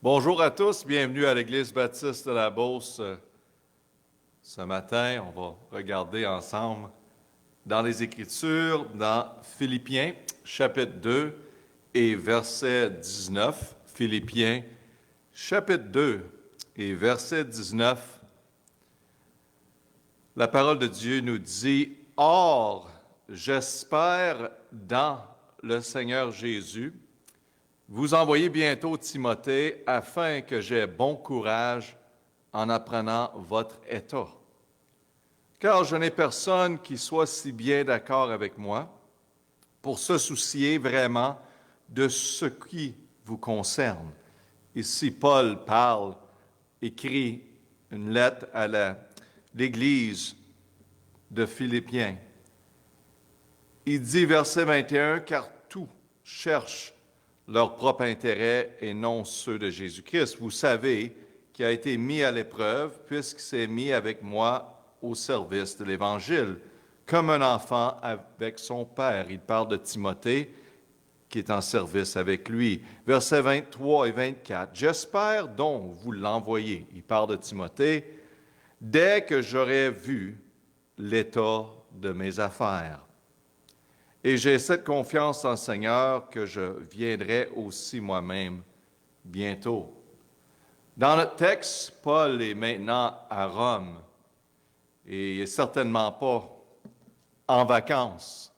Bonjour à tous, bienvenue à l'Église baptiste de la Beauce. Ce matin, on va regarder ensemble dans les Écritures, dans Philippiens, chapitre 2 et verset 19. Philippiens, chapitre 2 et verset 19. La parole de Dieu nous dit, « Or, j'espère dans le Seigneur Jésus, vous envoyez bientôt Timothée afin que j'aie bon courage en apprenant votre état. Car je n'ai personne qui soit si bien d'accord avec moi pour se soucier vraiment de ce qui vous concerne. » Ici, Paul écrit une lettre à l'Église de Philippiens. Il dit, verset 21, « Car tout cherche leur propre intérêt et non ceux de Jésus-Christ. Vous savez qui a été mis à l'épreuve, puisqu'il s'est mis avec moi au service de l'Évangile, comme un enfant avec son père. » Il parle de Timothée, qui est en service avec lui. Versets 23 et 24. « J'espère donc vous l'envoyer. » Il parle de Timothée. « Dès que j'aurai vu l'état de mes affaires. Et j'ai cette confiance en le Seigneur que je viendrai aussi moi-même bientôt. » Dans notre texte, Paul est maintenant à Rome et il n'est certainement pas en vacances,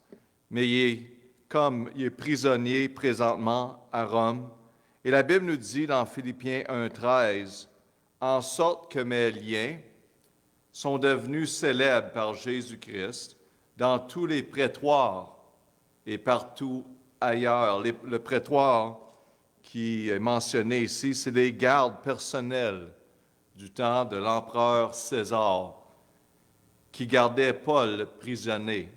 mais il est prisonnier présentement à Rome. Et la Bible nous dit dans Philippiens 1,13, « En sorte que mes liens sont devenus célèbres par Jésus-Christ dans tous les prétoires et partout ailleurs. » Le prétoire qui est mentionné ici, c'est les gardes personnels du temps de l'empereur César qui gardaient Paul prisonnier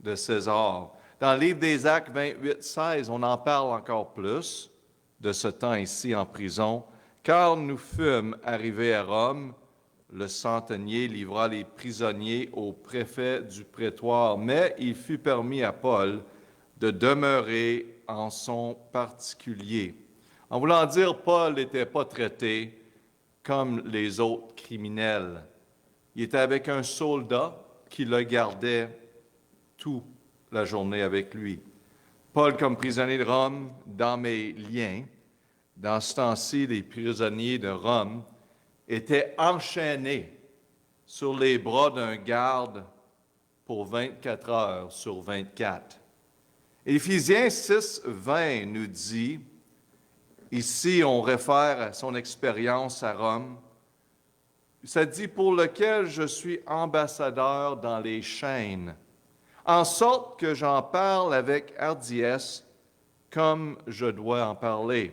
de César. Dans le livre des Actes 28, 16, on en parle encore plus de ce temps ici en prison. « Car nous fûmes arrivés à Rome, le centenier livra les prisonniers au préfet du prétoire, mais il fut permis à Paul de demeurer en son particulier. » En voulant dire, Paul n'était pas traité comme les autres criminels. Il était avec un soldat qui le gardait toute la journée avec lui. Paul, comme prisonnier de Rome, dans mes liens, dans ce temps-ci, les prisonniers de Rome étaient enchaînés sur les bras d'un garde pour 24 heures sur 24. Éphésiens 6, 20 nous dit, ici on réfère à son expérience à Rome, ça dit « Pour lequel je suis ambassadeur dans les chaînes, en sorte que j'en parle avec hardiesse comme je dois en parler. »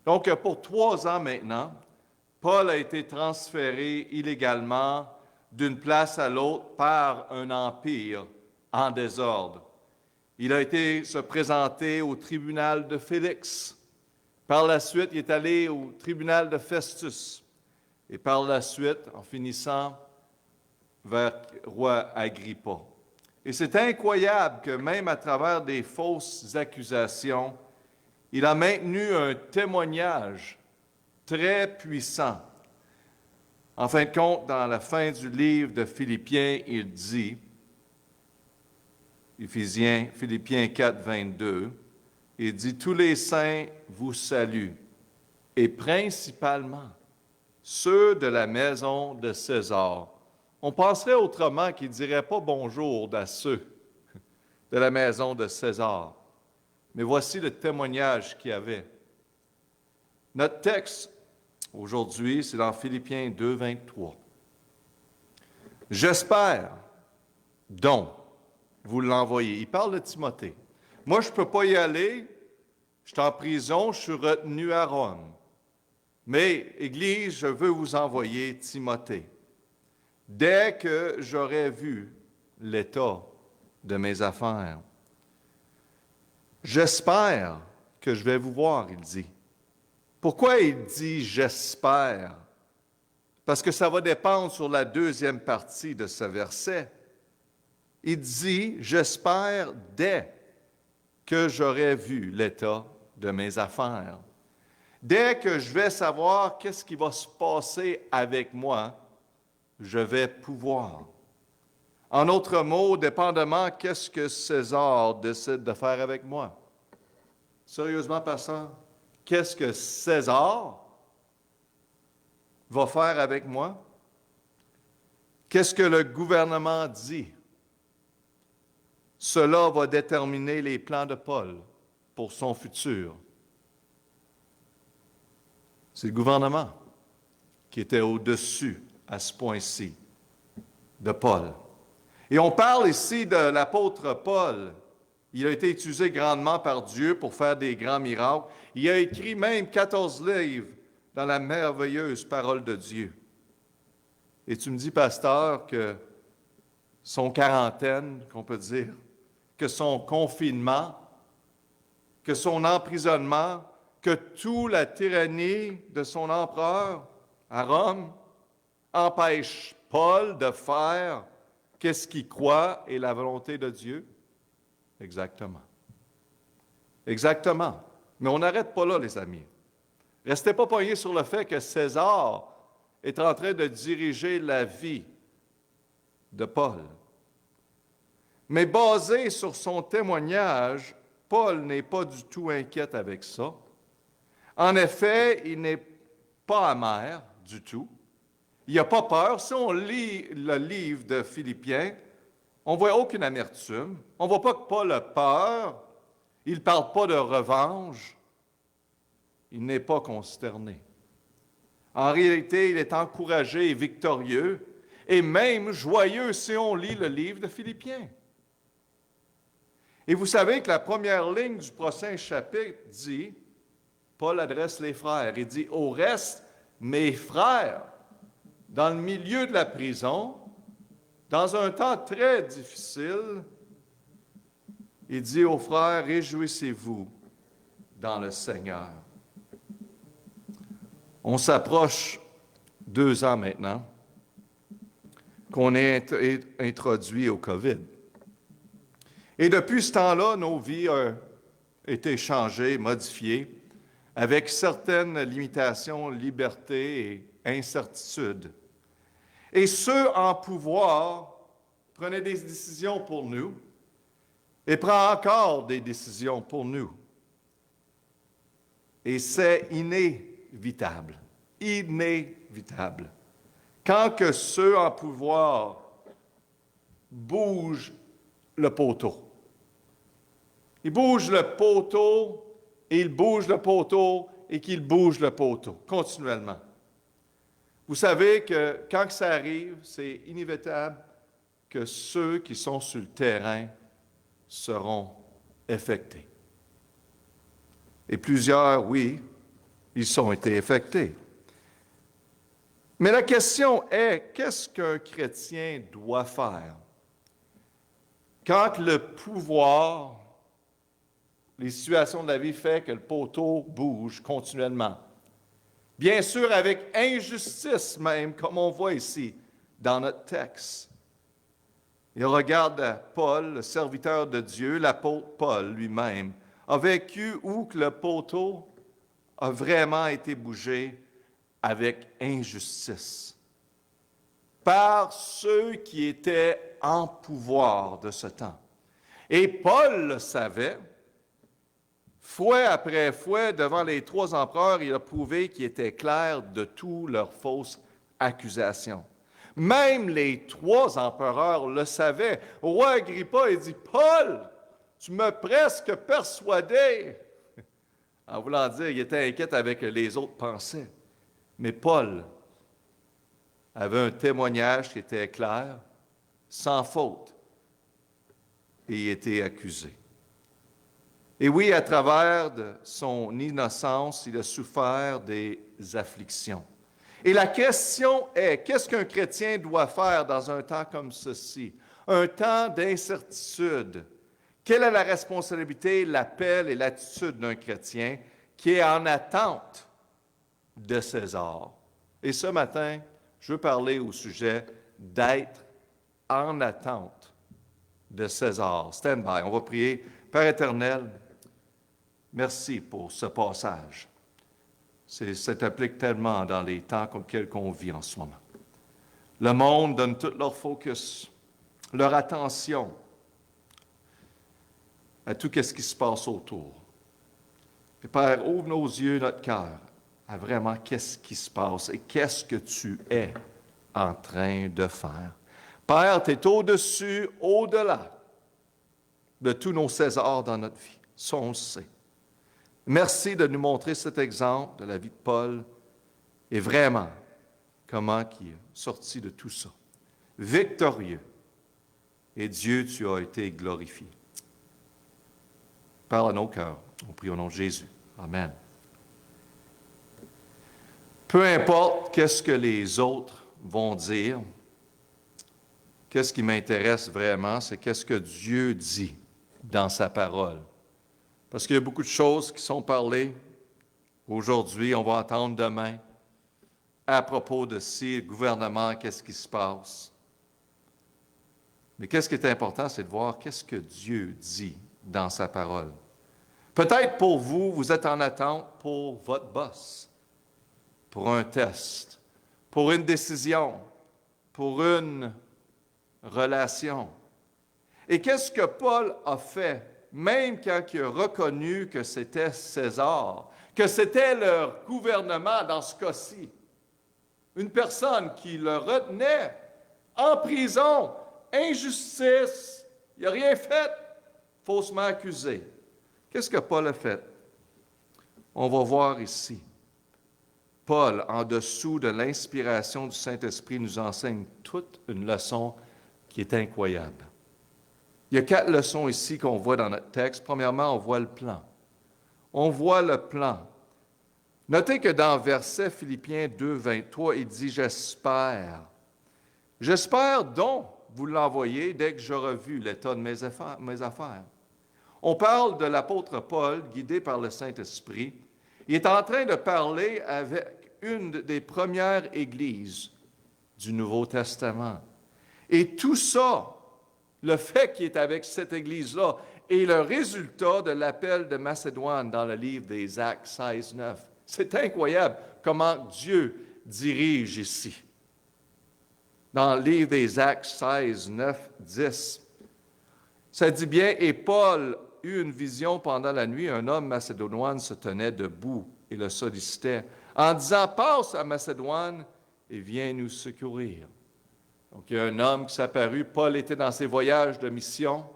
Donc pour 3 ans maintenant, Paul a été transféré illégalement d'une place à l'autre par un empire en désordre. Il a été se présenter au tribunal de Félix. Par la suite, il est allé au tribunal de Festus. Et par la suite, en finissant vers roi Agrippa. Et c'est incroyable que même à travers des fausses accusations, il a maintenu un témoignage très puissant. En fin de compte, dans la fin du livre de Philippiens, il dit, Philippiens 4, 22, il dit « Tous les saints vous saluent, et principalement ceux de la maison de César. » On penserait autrement qu'il ne dirait pas bonjour à ceux de la maison de César. Mais voici le témoignage qu'il y avait. Notre texte aujourd'hui, c'est dans Philippiens 2, 23. « J'espère donc vous l'envoyer. » Il parle de Timothée. « Moi, je ne peux pas y aller. Je suis en prison, je suis retenu à Rome. Mais, Église, je veux vous envoyer Timothée. Dès que j'aurai vu l'état de mes affaires. J'espère que je vais vous voir, il dit. Pourquoi il dit « j'espère » ? Parce que ça va dépendre sur la deuxième partie de ce verset. Il dit « j'espère dès que j'aurai vu l'état de mes affaires. » Dès que je vais savoir qu'est-ce qui va se passer avec moi, je vais pouvoir. En d'autres mots, dépendamment qu'est-ce que César décide de faire avec moi. Sérieusement, pasteur, qu'est-ce que César va faire avec moi? Qu'est-ce que le gouvernement dit? Cela va déterminer les plans de Paul pour son futur. C'est le gouvernement qui était au-dessus à ce point-ci de Paul. Et on parle ici de l'apôtre Paul. Il a été utilisé grandement par Dieu pour faire des grands miracles. Il a écrit même 14 livres dans la merveilleuse parole de Dieu. Et tu me dis, pasteur, que son quarantaine, qu'on peut dire, que son confinement, que son emprisonnement, que toute la tyrannie de son empereur à Rome empêche Paul de faire qu'est-ce qu'il croit est la volonté de Dieu? Exactement. Exactement. Mais on n'arrête pas là, les amis. Restez pas poignés sur le fait que César est en train de diriger la vie de Paul. Mais basé sur son témoignage, Paul n'est pas du tout inquiet avec ça. En effet, il n'est pas amer du tout. Il n'a pas peur. Si on lit le livre de Philippiens, on ne voit aucune amertume. On ne voit pas que Paul a peur. Il ne parle pas de revanche. Il n'est pas consterné. En réalité, il est encouragé et victorieux, et même joyeux si on lit le livre de Philippiens. Et vous savez que la première ligne du prochain chapitre dit, Paul adresse les frères, il dit, au reste, mes frères, dans le milieu de la prison, dans un temps très difficile, il dit aux frères, réjouissez-vous dans le Seigneur. On s'approche 2 ans maintenant qu'on est introduit au COVID. Et depuis ce temps-là, nos vies ont été changées, modifiées, avec certaines limitations, libertés et incertitudes. Et ceux en pouvoir prenaient des décisions pour nous et prennent encore des décisions pour nous. Et c'est inévitable. Inévitable. Quand que ceux en pouvoir bougent le poteau. Ils bougent le poteau, et ils bougent le poteau, et qu'ils bougent le poteau, continuellement. Vous savez que quand ça arrive, c'est inévitable que ceux qui sont sur le terrain seront affectés. Et plusieurs, oui, ils ont été affectés. Mais la question est, qu'est-ce qu'un chrétien doit faire quand le pouvoir, les situations de la vie font que le poteau bouge continuellement? Bien sûr, avec injustice même, comme on voit ici dans notre texte. Il regarde à Paul, le serviteur de Dieu, l'apôtre Paul lui-même, a vécu où que le poteau a vraiment été bougé avec injustice par ceux qui étaient en pouvoir de ce temps. Et Paul le savait. Fois après fois, devant les 3 empereurs, il a prouvé qu'il était clair de toutes leurs fausses accusations. Même les 3 empereurs le savaient. Au roi Agrippa, il dit, « Paul, tu m'as presque persuadé. » En voulant dire, il était inquiet avec les autres pensaient. Mais Paul avait un témoignage qui était clair, sans faute, et il était accusé. Et oui, à travers de son innocence, il a souffert des afflictions. Et la question est, qu'est-ce qu'un chrétien doit faire dans un temps comme ceci? Un temps d'incertitude. Quelle est la responsabilité, l'appel et l'attitude d'un chrétien qui est en attente de César? Et ce matin, je veux parler au sujet d'être en attente de César. Stand by, on va prier. Père éternel, merci pour ce passage. Ça s'applique tellement dans les temps comme lesquels on vit en ce moment. Le monde donne tout leur focus, leur attention à tout ce qui se passe autour. Et Père, ouvre nos yeux, notre cœur, à vraiment qu'est-ce qui se passe et qu'est-ce que tu es en train de faire. Père, tu es au-dessus, au-delà de tous nos Césars dans notre vie. Ça, on le sait. Merci de nous montrer cet exemple de la vie de Paul et vraiment comment il est sorti de tout ça. Victorieux. Et Dieu, tu as été glorifié. Parle à nos cœurs. On prie au nom de Jésus. Amen. Peu importe qu'est-ce que les autres vont dire, qu'est-ce qui m'intéresse vraiment, c'est qu'est-ce que Dieu dit dans sa parole. Parce qu'il y a beaucoup de choses qui sont parlées aujourd'hui, on va entendre demain, à propos de si le gouvernement, qu'est-ce qui se passe. Mais qu'est-ce qui est important, c'est de voir qu'est-ce que Dieu dit dans sa parole. Peut-être pour vous, vous êtes en attente pour votre boss, pour un test, pour une décision, pour une relation. Et qu'est-ce que Paul a fait, même quand il a reconnu que c'était César, que c'était leur gouvernement dans ce cas-ci? Une personne qui le retenait en prison, injustice, il n'a rien fait, faussement accusé. Qu'est-ce que Paul a fait? On va voir ici. Paul, en dessous de l'inspiration du Saint-Esprit, nous enseigne toute une leçon qui est incroyable. Il y a 4 leçons ici qu'on voit dans notre texte. Premièrement, on voit le plan. On voit le plan. Notez que dans verset Philippiens 2, 23, il dit « J'espère. J'espère donc vous l'envoyer dès que j'aurai vu l'état de mes affaires. » On parle de l'apôtre Paul, guidé par le Saint-Esprit. Il est en train de parler avec une des premières églises du Nouveau Testament. Et tout ça, le fait qu'il est avec cette église-là, est le résultat de l'appel de Macédoine dans le livre des Actes 16, 9. C'est incroyable comment Dieu dirige ici. Dans le livre des Actes 16, 9, 10, ça dit bien, « Et Paul eut une vision pendant la nuit, un homme macédonien se tenait debout et le sollicitait, en disant, « Passe à Macédoine et viens nous secourir. » Donc, il y a un homme qui s'est apparu. Paul était dans ses voyages de mission.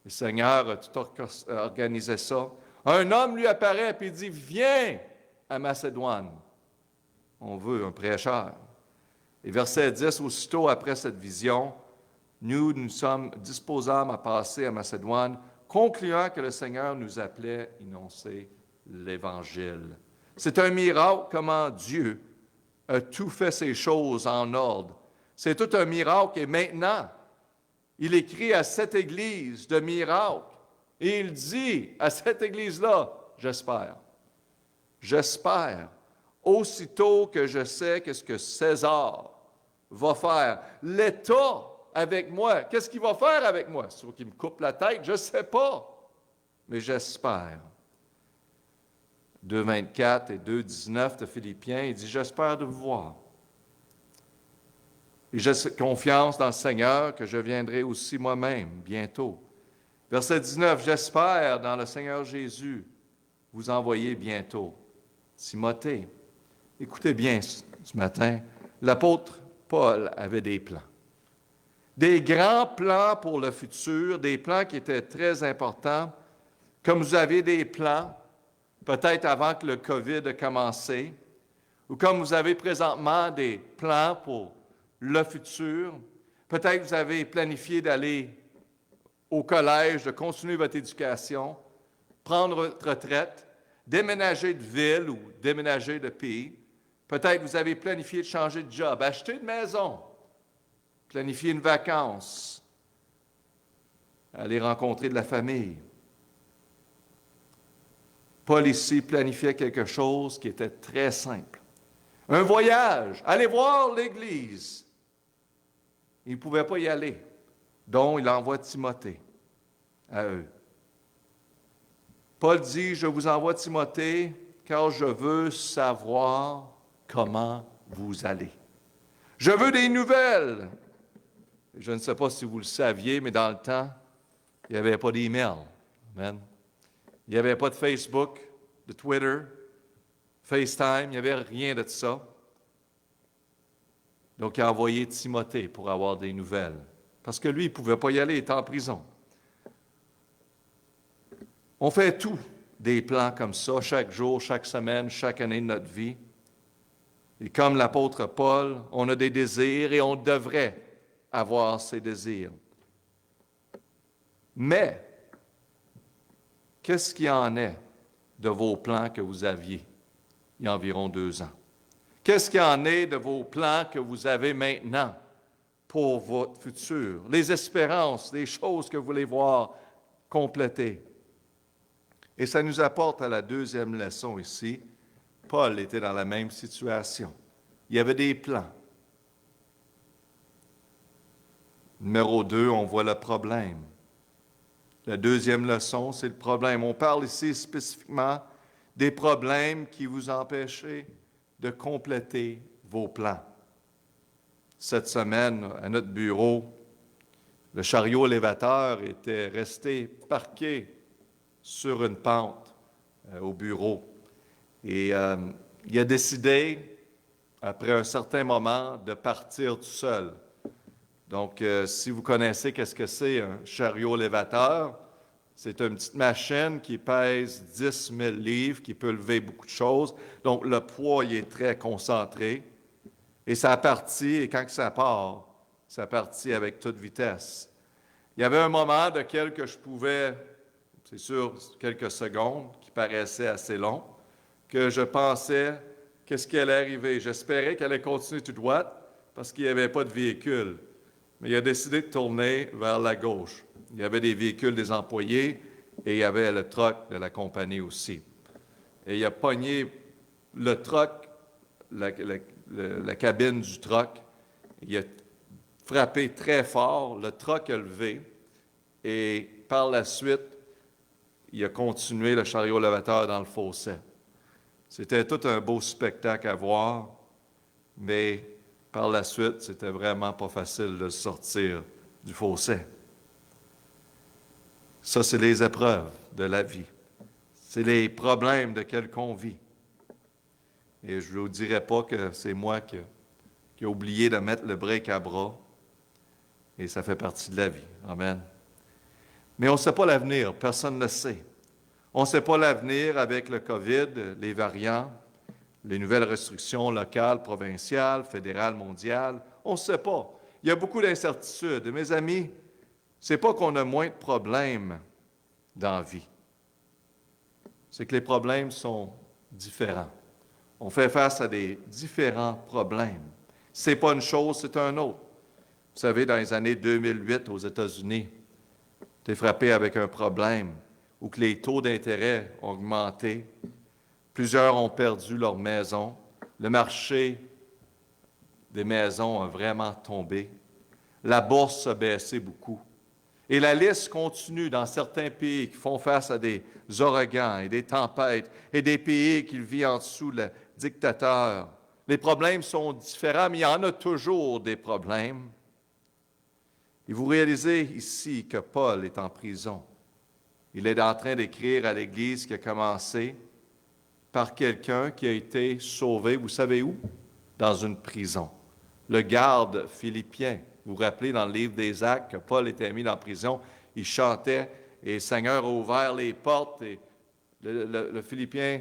Le Seigneur a tout organisé ça. Un homme lui apparaît et dit, « Viens à Macédoine. » On veut un prêcheur. Et verset 10, aussitôt après cette vision, nous sommes disposâmes à passer à Macédoine, concluant que le Seigneur nous appelait à énoncer l'Évangile. C'est un miracle comment Dieu a tout fait ces choses en ordre. C'est tout un miracle et maintenant, il écrit à cette église de miracles et il dit à cette église-là, j'espère. J'espère, aussitôt que je sais qu'est-ce que César va faire. L'État avec moi, qu'est-ce qu'il va faire avec moi? C'est qu'il me coupe la tête, je ne sais pas, mais j'espère. 2,24 et 2,19 de Philippiens, il dit, j'espère de vous voir. Et j'ai confiance dans le Seigneur que je viendrai aussi moi-même bientôt. Verset 19, j'espère dans le Seigneur Jésus vous envoyer bientôt. Timothée, écoutez bien ce matin, l'apôtre Paul avait des plans. Des grands plans pour le futur, des plans qui étaient très importants, comme vous avez des plans, peut-être avant que le COVID ait commencé, ou comme vous avez présentement des plans pour le futur. Peut-être que vous avez planifié d'aller au collège, de continuer votre éducation, prendre votre retraite, déménager de ville ou déménager de pays. Peut-être que vous avez planifié de changer de job, acheter une maison, planifier une vacance, aller rencontrer de la famille. Paul ici planifiait quelque chose qui était très simple. Un voyage, aller voir l'Église. Il ne pouvait pas y aller, donc il envoie Timothée à eux. Paul dit, je vous envoie Timothée, car je veux savoir comment vous allez. Je veux des nouvelles. Je ne sais pas si vous le saviez, mais dans le temps, il n'y avait pas d'email. Amen. Il n'y avait pas de Facebook, de Twitter, FaceTime, il n'y avait rien de ça. Donc, il a envoyé Timothée pour avoir des nouvelles. Parce que lui, il ne pouvait pas y aller, il était en prison. On fait tout, des plans comme ça, chaque jour, chaque semaine, chaque année de notre vie. Et comme l'apôtre Paul, on a des désirs et on devrait avoir ces désirs. Mais, qu'est-ce qu'il en est de vos plans que vous aviez il y a environ 2 ans? Qu'est-ce qu'il en est de vos plans que vous avez maintenant pour votre futur? Les espérances, les choses que vous voulez voir complétées. Et ça nous apporte à la deuxième leçon ici. Paul était dans la même situation. Il y avait des plans. Numéro 2, on voit le problème. La deuxième leçon, c'est le problème. On parle ici spécifiquement des problèmes qui vous empêchaient de compléter vos plans. Cette semaine, à notre bureau, le chariot élévateur était resté parqué sur une pente au bureau. Et il a décidé, après un certain moment, de partir tout seul. Donc, si vous connaissez qu'est-ce que c'est un chariot élévateur, c'est une petite machine qui pèse 10 000 livres, qui peut lever beaucoup de choses. Donc, le poids il est très concentré. Et ça partit, et quand ça part, ça partit avec toute vitesse. Il y avait un moment de que je pouvais, c'est sûr, quelques secondes, qui paraissaient assez long, que je pensais qu'est-ce qui allait arriver. J'espérais qu'elle allait continuer tout droite parce qu'il n'y avait pas de véhicule. Mais il a décidé de tourner vers la gauche. Il y avait des véhicules des employés et il y avait le truck de la compagnie aussi. Et il a pogné le truck, la cabine du truck. Il a frappé très fort, le truck a levé et par la suite, il a continué le chariot élévateur dans le fossé. C'était tout un beau spectacle à voir, mais par la suite, c'était vraiment pas facile de sortir du fossé. Ça, c'est les épreuves de la vie. C'est les problèmes de qu'on vit. Et je ne vous dirai pas que c'est moi qui ai oublié de mettre le break à bras. Et ça fait partie de la vie. Amen. Mais on ne sait pas l'avenir. Personne ne le sait. On ne sait pas l'avenir avec le COVID, les variants, les nouvelles restrictions locales, provinciales, fédérales, mondiales. On ne sait pas. Il y a beaucoup d'incertitudes. Et mes amis, ce n'est pas qu'on a moins de problèmes dans la vie. C'est que les problèmes sont différents. On fait face à des différents problèmes. Ce n'est pas une chose, c'est un autre. Vous savez, dans les années 2008 aux États-Unis, tu es frappé avec un problème où que les taux d'intérêt ont augmenté. Plusieurs ont perdu leur maison. Le marché des maisons a vraiment tombé. La bourse a baissé beaucoup. Et la liste continue dans certains pays qui font face à des ouragans et des tempêtes et des pays qui vivent en dessous de dictateurs. Les problèmes sont différents, mais il y en a toujours des problèmes. Et vous réalisez ici que Paul est en prison. Il est en train d'écrire à l'Église qui a commencé par quelqu'un qui a été sauvé, vous savez où? Dans une prison. Le garde philippien. Vous vous rappelez dans le livre des Actes que Paul était mis en prison, il chantait et le Seigneur a ouvert les portes et le Philippien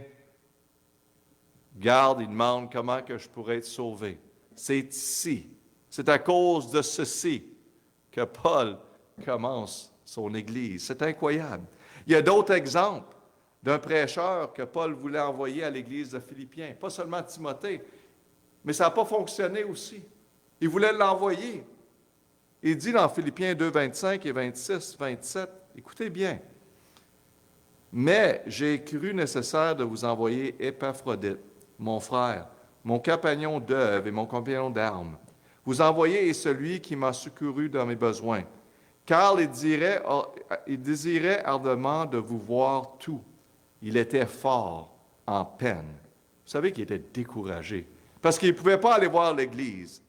garde, il demande comment que je pourrais être sauvé. C'est ici, c'est à cause de ceci que Paul commence son Église. C'est incroyable. Il y a d'autres exemples d'un prêcheur que Paul voulait envoyer à l'Église de Philippiens. Pas seulement Timothée, mais ça n'a pas fonctionné aussi. Il voulait l'envoyer. Il dit dans Philippiens 2, 25 et 26, 27, écoutez bien, « Mais j'ai cru nécessaire de vous envoyer Épaphrodite, mon frère, mon compagnon d'œuvre et mon compagnon d'armes. Vous envoyez celui qui m'a secouru dans mes besoins, car il désirait ardemment de vous voir tout. Il était fort en peine. Vous savez qu'il était découragé parce qu'il ne pouvait pas aller voir l'Église.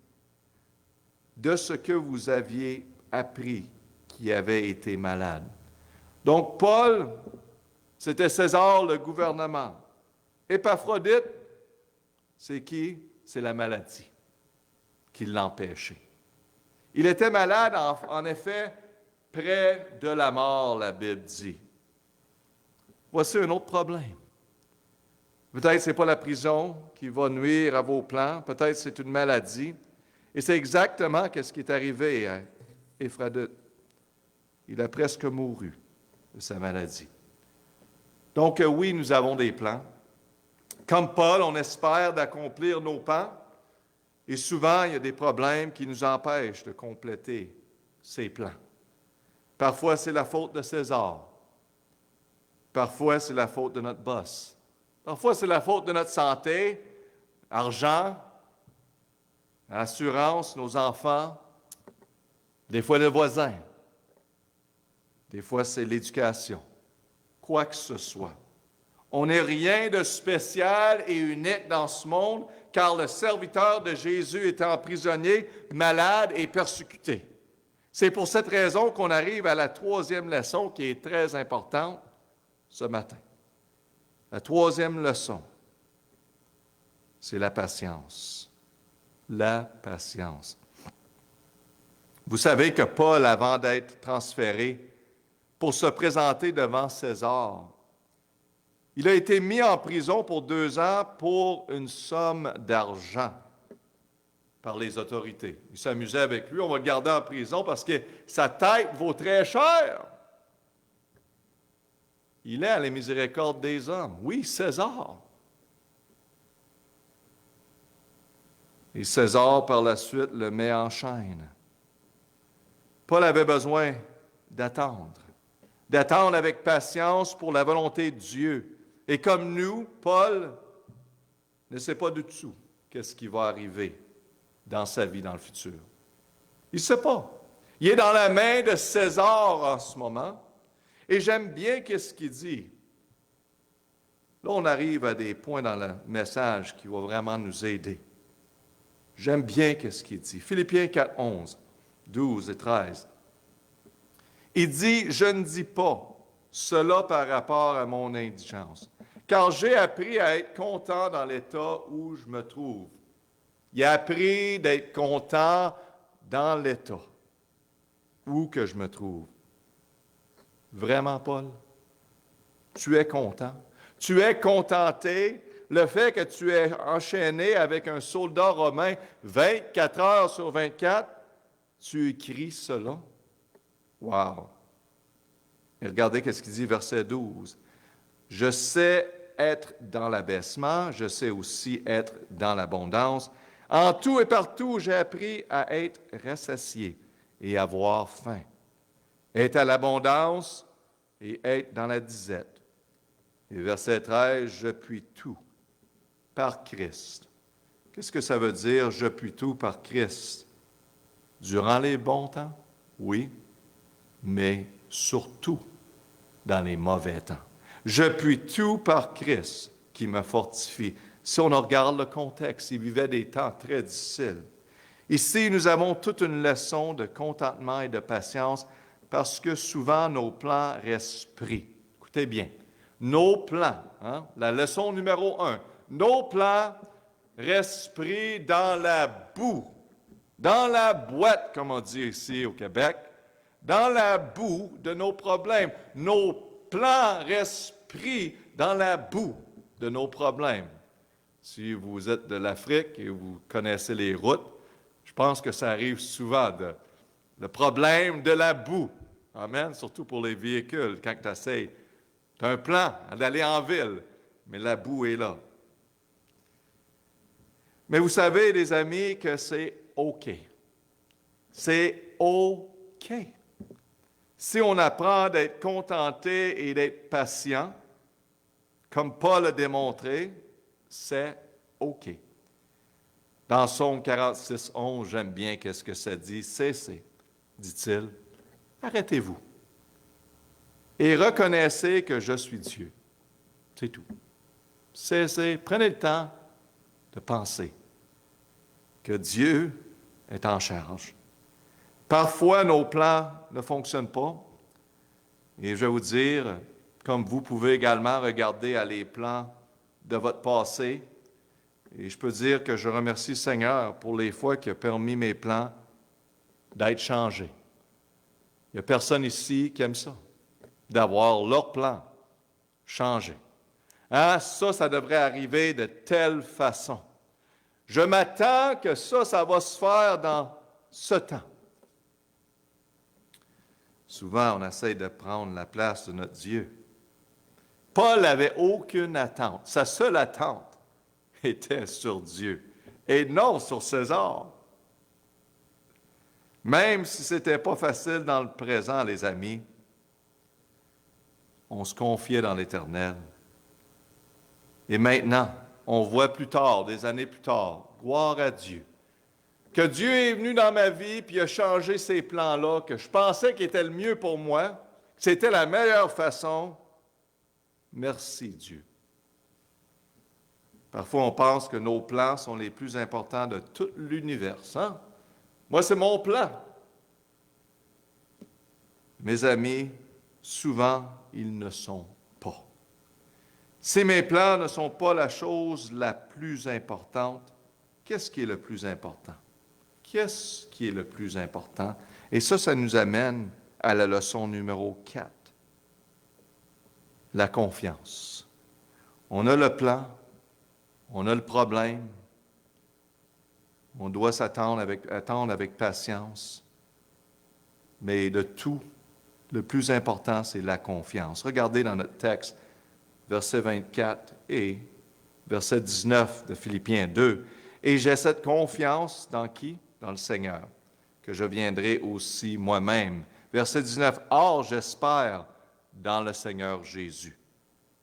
De ce que vous aviez appris qui avait été malade. Donc, Paul, c'était César, le gouvernement. Épaphrodite, c'est qui? C'est la maladie qui l'empêchait. Il était malade, en effet, près de la mort, la Bible dit. Voici un autre problème. Peut-être ce n'est pas la prison qui va nuire à vos plans, peut-être c'est une maladie. Et c'est exactement ce qui est arrivé à Épaphrodite. Il a presque mouru de sa maladie. Donc oui, nous avons des plans. Comme Paul, on espère d'accomplir nos plans. Et souvent, il y a des problèmes qui nous empêchent de compléter ces plans. Parfois, c'est la faute de César. Parfois, c'est la faute de notre boss. Parfois, c'est la faute de notre santé, argent, assurance, nos enfants. Des fois, le voisin. Des fois, c'est l'éducation. Quoi que ce soit. On n'est rien de spécial et unique dans ce monde, car le serviteur de Jésus est emprisonné, malade et persécuté. C'est pour cette raison qu'on arrive à la troisième leçon qui est très importante ce matin. La troisième leçon, c'est la patience. La patience. Vous savez que Paul, avant d'être transféré pour se présenter devant César, il a été mis en prison pour 2 ans pour une somme d'argent par les autorités. Il s'amusait avec lui, on va le garder en prison parce que sa tête vaut très cher. Il est à la miséricorde des hommes. Oui, César. Et César, par la suite, le met en chaîne. Paul avait besoin d'attendre avec patience pour la volonté de Dieu. Et comme nous, Paul ne sait pas du tout qu'est-ce qui va arriver dans sa vie dans le futur. Il ne sait pas. Il est dans la main de César en ce moment. Et j'aime bien ce qu'il dit. Là, on arrive à des points dans le message qui vont vraiment nous aider. J'aime bien ce qu'il dit. Philippiens 4, 11, 12 et 13. Il dit, « Je ne dis pas cela par rapport à mon indigence, car j'ai appris à être content dans l'état où je me trouve. » Il a appris d'être content dans l'état où que je me trouve. Vraiment, Paul? Tu es content? Tu es contenté? Le fait que tu es enchaîné avec un soldat romain 24 heures sur 24, tu écris cela? Wow! Et regardez ce qu'il dit, verset 12. « Je sais être dans l'abaissement, je sais aussi être dans l'abondance. En tout et partout, j'ai appris à être rassasié et avoir faim. Être à l'abondance et être dans la disette. » Et verset 13, « Je puis tout par Christ. » Qu'est-ce que ça veut dire, « Je puis tout par Christ » ? Durant les bons temps, oui, mais surtout dans les mauvais temps. Je puis tout par Christ qui me fortifie. Si on regarde le contexte, il vivait des temps très difficiles. Ici, nous avons toute une leçon de contentement et de patience parce que souvent nos plans restent pris. Écoutez bien, nos plans, la leçon numéro 1, nos plans restent pris dans la boue, dans la boîte, comme on dit ici au Québec, dans la boue de nos problèmes. Nos plans restent pris dans la boue de nos problèmes. Si vous êtes de l'Afrique et vous connaissez les routes, je pense que ça arrive souvent, le problème de la boue. Amen, surtout pour les véhicules, quand tu essaies. Tu as un plan d'aller en ville, mais la boue est là. Mais vous savez, les amis, que c'est OK. C'est OK. Si on apprend d'être contenté et d'être patient, comme Paul a démontré, c'est OK. Dans Psaume 46, 11, j'aime bien qu'est-ce que ça dit. Cessez, dit-il, arrêtez-vous et reconnaissez que je suis Dieu. C'est tout. prenez le temps de penser que Dieu est en charge. Parfois, nos plans ne fonctionnent pas. Et je vais vous dire, comme vous pouvez également regarder à les plans de votre passé, et je peux dire que je remercie le Seigneur pour les fois qu'il a permis mes plans d'être changés. Il n'y a personne ici qui aime ça, d'avoir leur plan changé. Ah, ça devrait arriver de telle façon. Je m'attends que ça va se faire dans ce temps. Souvent, on essaie de prendre la place de notre Dieu. Paul n'avait aucune attente. Sa seule attente était sur Dieu et non sur César. Même si ce n'était pas facile dans le présent, les amis, on se confiait dans l'Éternel. Et maintenant, on voit plus tard, des années plus tard, gloire à Dieu, que Dieu est venu dans ma vie puis a changé ces plans-là, que je pensais qu'il était le mieux pour moi, que c'était la meilleure façon. Merci Dieu. Parfois, on pense que nos plans sont les plus importants de tout l'univers. Hein? Moi, c'est mon plan. Mes amis, souvent, ils ne sont pas. Si mes plans ne sont pas la chose la plus importante, qu'est-ce qui est le plus important? Qu'est-ce qui est le plus important? Et ça nous amène à la leçon numéro 4. La confiance. On a le plan, on a le problème, on doit attendre avec patience, mais de tout, le plus important, c'est la confiance. Regardez dans notre texte, verset 24 et verset 19 de Philippiens 2. « Et j'ai cette confiance dans qui? Dans le Seigneur, que je viendrai aussi moi-même. » Verset 19. « Or, j'espère dans le Seigneur Jésus.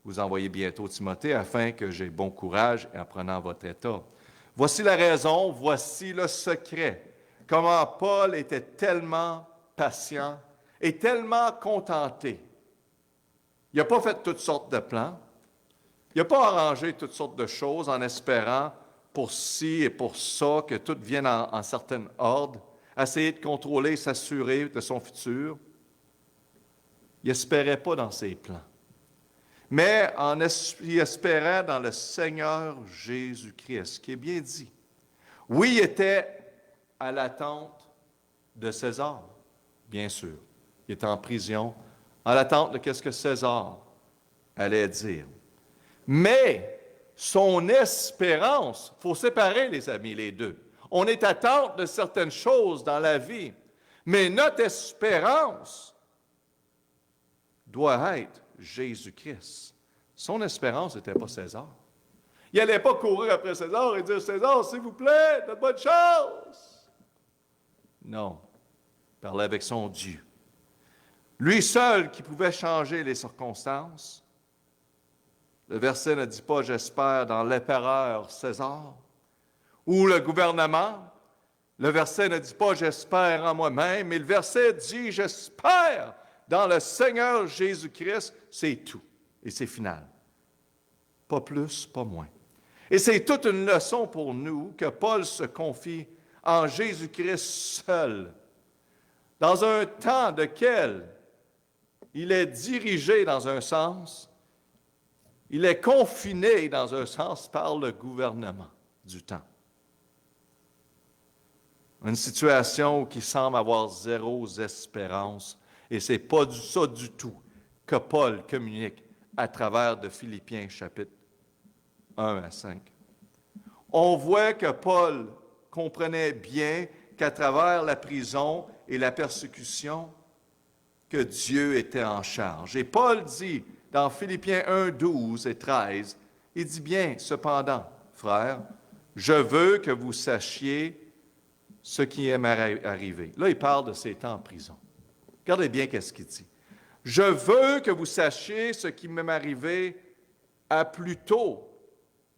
Vous envoyez bientôt Timothée afin que j'aie bon courage en prenant votre état. » Voici la raison, voici le secret. Comment Paul était tellement patient et tellement contenté. Il n'a pas fait toutes sortes de plans. Il n'a pas arrangé toutes sortes de choses en espérant pour ci et pour ça que tout vienne en certain ordre, essayer de contrôler, s'assurer de son futur. Il n'espérait pas dans ses plans, mais il espérait dans le Seigneur Jésus-Christ, ce qui est bien dit. Oui, il était à l'attente de César, bien sûr. Il était en prison, en l'attente de ce que César allait dire. Mais son espérance, il faut séparer, les amis, les deux. On est attente de certaines choses dans la vie, mais notre espérance doit être Jésus-Christ. Son espérance n'était pas César. Il n'allait pas courir après César et dire « César, s'il vous plaît, de bonne chance! » Non, il parlait avec son Dieu. Lui seul qui pouvait changer les circonstances. Le verset ne dit pas « j'espère dans l'empereur César » ou le gouvernement. Le verset ne dit pas « j'espère en moi-même », mais le verset dit « j'espère dans le Seigneur Jésus-Christ ». C'est tout et c'est final. Pas plus, pas moins. Et c'est toute une leçon pour nous que Paul se confie en Jésus-Christ seul, dans un temps de quel il est dirigé dans un sens, il est confiné dans un sens par le gouvernement du temps. Une situation qui semble avoir zéro espérance, et ce n'est pas ça du tout que Paul communique à travers de Philippiens chapitre 1 à 5. On voit que Paul comprenait bien qu'à travers la prison et la persécution, que Dieu était en charge. Et Paul dit dans Philippiens 1, 12 et 13, il dit bien, cependant, frères, je veux que vous sachiez ce qui est arrivé. Là, il parle de ses temps en prison. Regardez bien qu'est-ce qu'il dit. Je veux que vous sachiez ce qui m'est arrivé a plutôt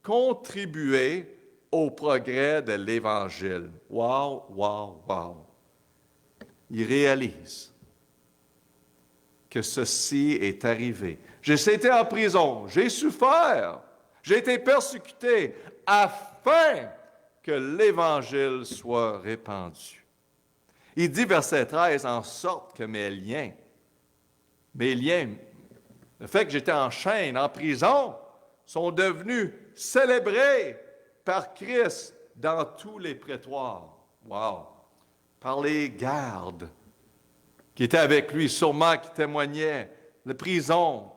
contribué au progrès de l'Évangile. Wow, wow, wow. Il réalise que ceci est arrivé. J'ai été en prison, j'ai souffert, J'ai été persécuté afin que l'Évangile soit répandu. Il dit, verset 13, en sorte que mes liens, le fait que j'étais en chaîne, en prison, sont devenus célébrés par Christ dans tous les prétoires. Wow! Par les gardes qui étaient avec lui, sûrement qui témoignaient, les prisons,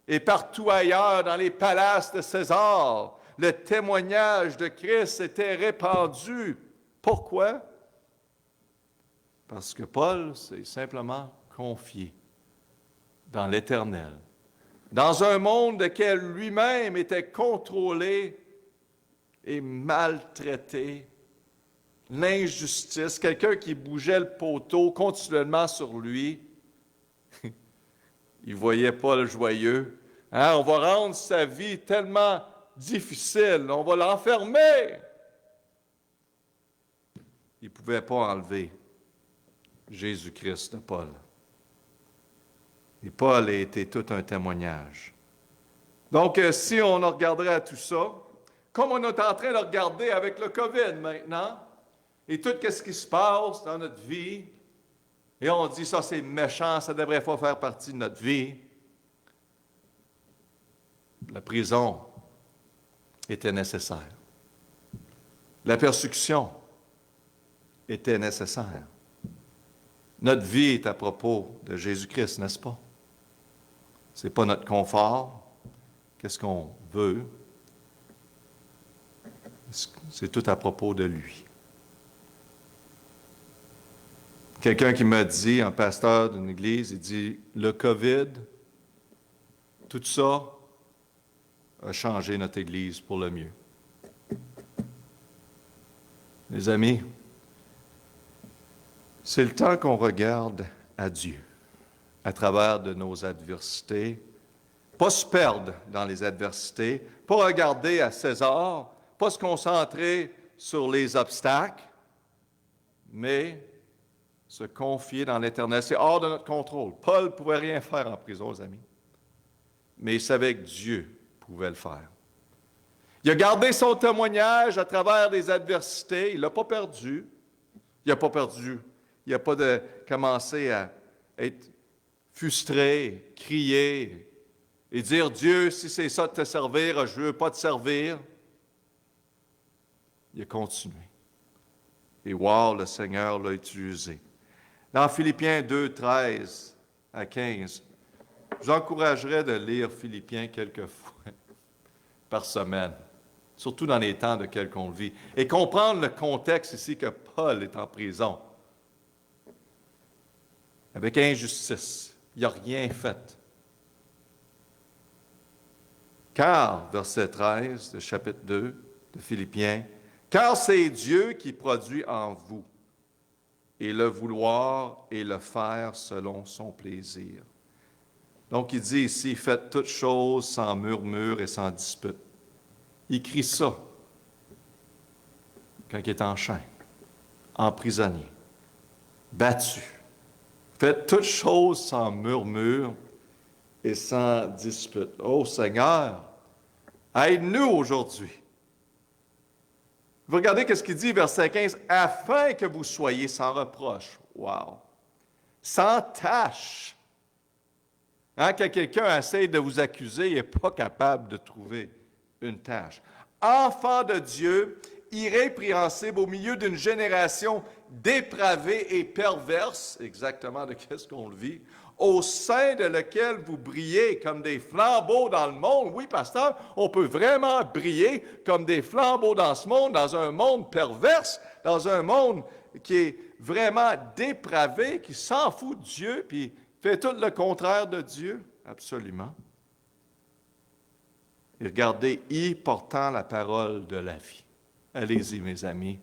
et partout ailleurs dans les palaces de César, le témoignage de Christ était répandu. Pourquoi? Parce que Paul s'est simplement confié dans l'Éternel, dans un monde lequel lui-même était contrôlé et maltraité, l'injustice, quelqu'un qui bougeait le poteau continuellement sur lui. Il ne voyait pas le joyeux. Hein? On va rendre sa vie tellement difficile, on va l'enfermer. Il ne pouvait pas enlever Jésus-Christ de Paul. Et Paul a été tout un témoignage. Donc, si on regarderait à tout ça, comme on est en train de regarder avec le COVID maintenant, et tout ce qui se passe dans notre vie, et on dit ça c'est méchant, ça ne devrait pas faire partie de notre vie. La prison était nécessaire. La persécution était nécessaire. Notre vie est à propos de Jésus-Christ, n'est-ce pas? Ce n'est pas notre confort. Qu'est-ce qu'on veut? C'est tout à propos de lui. Quelqu'un qui m'a dit, un pasteur d'une église, il dit, le COVID, tout ça a changé notre église pour le mieux. Les amis, c'est le temps qu'on regarde à Dieu à travers de nos adversités, pas se perdre dans les adversités, pas regarder à César, pas se concentrer sur les obstacles, mais se confier dans l'Éternel. C'est hors de notre contrôle. Paul ne pouvait rien faire en prison, les amis, mais il savait que Dieu pouvait le faire. Il a gardé son témoignage à travers des adversités, il ne l'a pas perdu. Il n'a pas perdu. Il n'a pas commencé à être frustré, crier et dire, Dieu, si c'est ça de te servir, je ne veux pas te servir. Il a continué. Et wow, le Seigneur l'a utilisé. Dans Philippiens 2, 13 à 15, je vous encouragerais de lire Philippiens quelques fois par semaine, surtout dans les temps de qu'on vit, et comprendre le contexte ici que Paul est en prison, avec injustice. Il n'a rien fait. Car, verset 13 de chapitre 2 de Philippiens, car c'est Dieu qui produit en vous et le vouloir et le faire selon son plaisir. Donc, il dit ici, faites toutes choses sans murmure et sans dispute. Il écrit ça quand il est en chaîne, emprisonné, battu. Faites toutes choses sans murmure et sans dispute. Oh Seigneur, aide-nous aujourd'hui. Vous regardez ce qu'il dit, verset 15, « Afin que vous soyez sans reproche. » Wow! Sans tâche. Hein, quand quelqu'un essaie de vous accuser, il n'est pas capable de trouver une tâche. Enfant de Dieu, irrépréhensible au milieu d'une génération dépravée et perverse, exactement de qu'est-ce qu'on le vit, au sein de lequel vous brillez comme des flambeaux dans le monde. Oui, pasteur, on peut vraiment briller comme des flambeaux dans ce monde, dans un monde perverse, dans un monde qui est vraiment dépravé, qui s'en fout de Dieu, puis fait tout le contraire de Dieu. Absolument. Et regardez, y portant la parole de la vie. Allez-y, mes amis,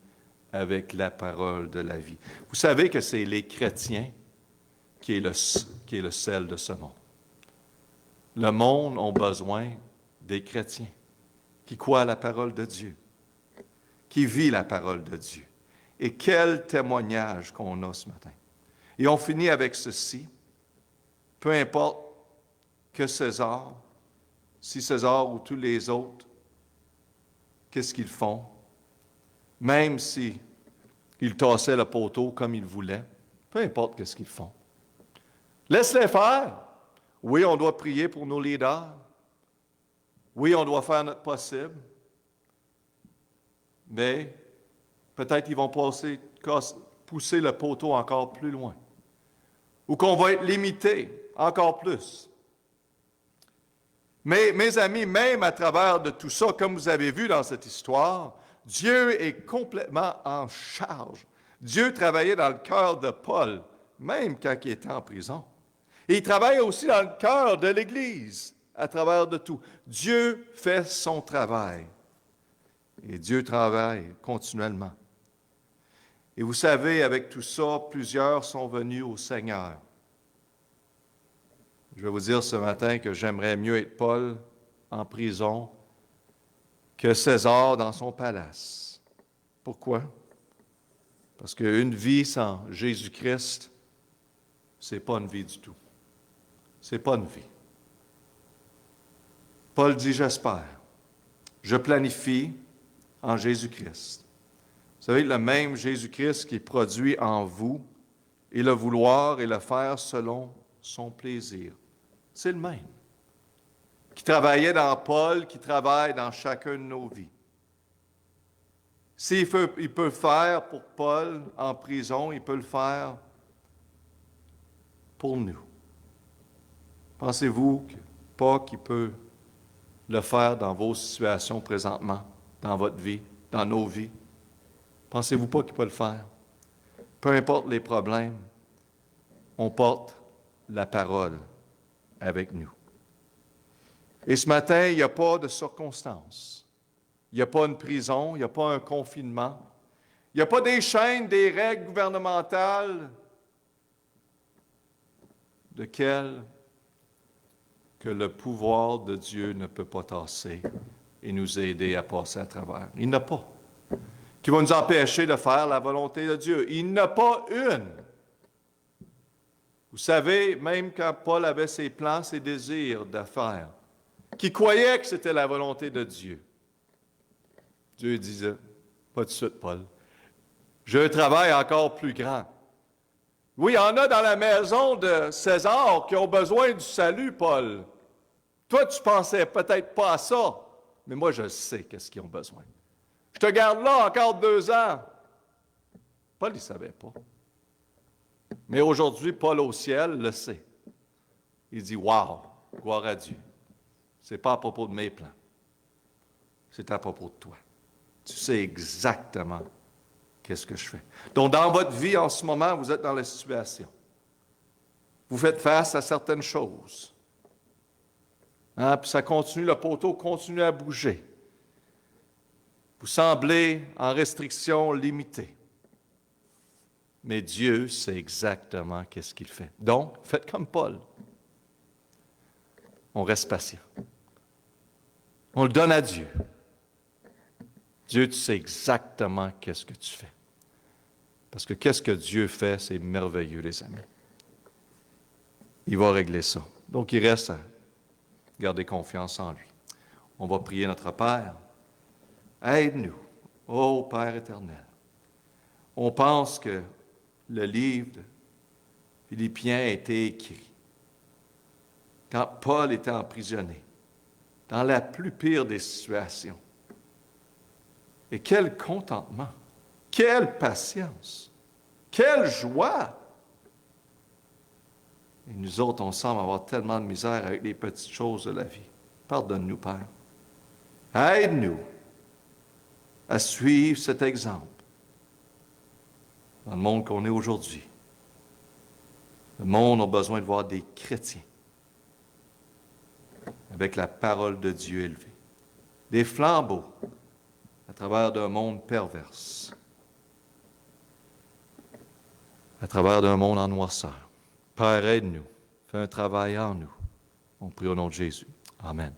avec la parole de la vie. Vous savez que c'est les chrétiens qui est le sel de ce monde. Le monde a besoin des chrétiens qui croient à la parole de Dieu, qui vivent la parole de Dieu. Et quel témoignage qu'on a ce matin. Et on finit avec ceci. Peu importe que César, si César ou tous les autres qu'est-ce qu'ils font, même si ils tassaient le poteau comme ils voulaient, peu importe qu'est-ce qu'ils font. Laisse-les faire. Oui, on doit prier pour nos leaders. Oui, on doit faire notre possible. Mais peut-être qu'ils vont pousser le poteau encore plus loin. Ou qu'on va être limité encore plus. Mais, mes amis, même à travers de tout ça, comme vous avez vu dans cette histoire, Dieu est complètement en charge. Dieu travaillait dans le cœur de Paul, même quand il était en prison. Et il travaille aussi dans le cœur de l'Église, à travers de tout. Dieu fait son travail. Et Dieu travaille continuellement. Et vous savez, avec tout ça, plusieurs sont venus au Seigneur. Je vais vous dire ce matin que j'aimerais mieux être Paul en prison que César dans son palace. Pourquoi? Parce qu'une vie sans Jésus-Christ, c'est pas une vie du tout. C'est pas une vie. Paul dit, j'espère. Je planifie en Jésus-Christ. Vous savez, le même Jésus-Christ qui produit en vous et le vouloir et le faire selon son plaisir. C'est le même. Qui travaillait dans Paul, qui travaille dans chacun de nos vies. S'il peut le faire pour Paul en prison, il peut le faire pour nous. Pensez-vous pas qu'il peut le faire dans vos situations présentement, dans votre vie, dans nos vies? Pensez-vous pas qu'il peut le faire? Peu importe les problèmes, on porte la parole avec nous. Et ce matin, il n'y a pas de circonstances. Il n'y a pas une prison, il n'y a pas un confinement. Il n'y a pas des chaînes, des règles gouvernementales de quelles que le pouvoir de Dieu ne peut pas tasser et nous aider à passer à travers. Il n'y en a pas. Qui va nous empêcher de faire la volonté de Dieu. Il n'y en a pas une. Vous savez, même quand Paul avait ses plans, ses désirs d'affaires, qui croyait que c'était la volonté de Dieu, Dieu disait, pas de suite, Paul. J'ai un travail encore plus grand. Oui, il y en a dans la maison de César qui ont besoin du salut, Paul. Toi, tu pensais peut-être pas à ça, mais moi, je sais qu'est-ce qu'ils ont besoin. Je te garde là encore 2 ans. Paul, il ne savait pas. Mais aujourd'hui, Paul au ciel le sait. Il dit, « Wow, gloire à Dieu. Ce n'est pas à propos de mes plans. C'est à propos de toi. Tu sais exactement qu'est-ce que je fais. » Donc, dans votre vie en ce moment, vous êtes dans la situation. Vous faites face à certaines choses. Hein, puis ça continue, le poteau continue à bouger. Vous semblez en restriction limitée. Mais Dieu sait exactement qu'est-ce qu'il fait. Donc, faites comme Paul. On reste patient. On le donne à Dieu. Dieu, tu sais exactement qu'est-ce que tu fais. Parce que qu'est-ce que Dieu fait, c'est merveilleux, les amis. Il va régler ça. Donc, il reste à garder confiance en lui. On va prier notre Père. Aide-nous, ô Père éternel. On pense que le livre de Philippiens a été écrit quand Paul était emprisonné, dans la plus pire des situations. Et quel contentement, quelle patience, quelle joie! Et nous autres, on semble avoir tellement de misère avec les petites choses de la vie. Pardonne-nous, Père. Aide-nous à suivre cet exemple dans le monde qu'on est aujourd'hui. Le monde a besoin de voir des chrétiens avec la parole de Dieu élevée. Des flambeaux à travers d'un monde perverse, à travers d'un monde en noirceur. Père, aide-nous. Fais un travail en nous. On prie au nom de Jésus. Amen.